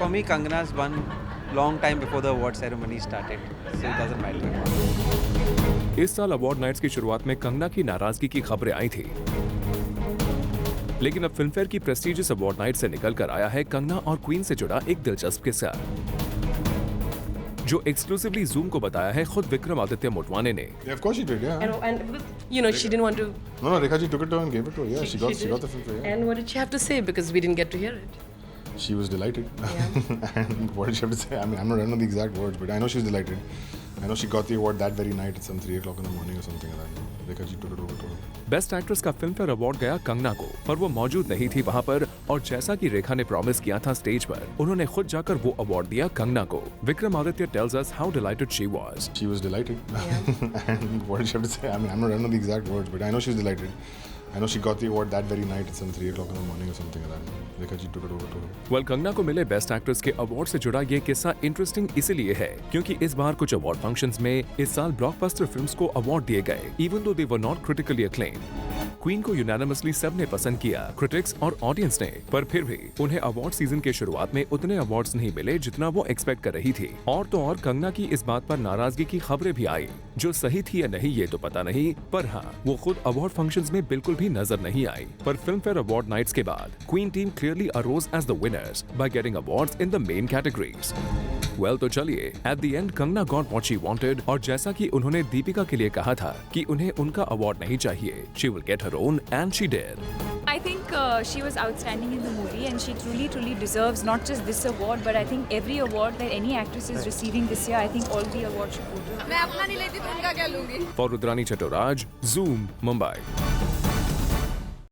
For me, Kangana's won long time before the award ceremony started, so it doesn't matter. इस साल award nights की शुरुआत में कंगना की नाराजगी की खबरें आई थी, लेकिन अब फिल्मफेयर की प्रेस्टीजियस अवार्ड नाइट से निकलकर आया है कंगना और क्वीन से जुड़ा एक दिलचस्प किस्सा, जो एक्सक्लूसिवली जूम को बताया है खुद विक्रमादित्य मोटवाने ने। Yeah, of course she did, yeah. And she didn't want to. No, Rekha ji took it to her and gave it to her. Yeah, she got the film for her. Yeah. And what did she have to say? Because we didn't get to hear it. She was delighted. Yeah. And what did she have to say? I mean, I don't know the exact words, but I know she was delighted. I know she got the award that very night at some 3 o'clock in the morning or something like that. Rekha ji took it over to her. Best actress का Filmfare award गया कंगना को, पर वो मौजूद नहीं थी वहाँ पर, और जैसा कि रेखा ने प्रॉमिस किया था स्टेज पर, उन्होंने खुद जाकर वो अवार्ड दिया कंगना को। Vikramaditya tells us how dilated she was. She was delighted. Yeah. And what did she have to say? I mean, I don't know the exact words, but I know she was delighted. I know she got the award that very night at some 3 o'clock in the morning or something like that. Rekha ji took it over to her. Well Kangana को मिले best actress के award से जुड़ा ये किस्सा interesting इसीलिए है क्योंकि इस बार कुछ अवार्ड फंक्शंस में इस साल ब्लॉकबस्टर फिल्म्स को अवार्ड दिए गए, even though they were not critically acclaimed. Queen को यूनानिमसली सबने पसंद किया, क्रिटिक्स और ऑडियंस ने, पर फिर भी उन्हें अवार्ड सीजन के शुरुआत में उतने अवार्ड्स नहीं मिले जितना वो एक्सपेक्ट कर रही थी। और तो और कंगना की इस बात पर नाराजगी की खबरें भी आई, जो सही थी या नहीं ये तो पता नहीं, पर हाँ वो खुद अवार्ड फंक्शंस में बिल्कुल भी नजर नहीं आई। पर फिल्मफेयर अवार्ड नाइट्स के बाद queen team clearly arose as the winners by getting awards in the main categories. Well तो चलिए, at the end Kangana got what she wanted, और जैसा कि उन्होंने दीपिका के लिए कहा था कि उन्हें उनका अवार्ड नहीं चाहिए, she will get her own, and she did. I think she was outstanding in the movie and she truly deserves not just this award but I think every award that any actress is receiving this year, I think all the awards should go to her. मैं अपना नहीं लेती तो उनका क्या लूंगी? For Rudrani Chattoraj, Zoom, Mumbai।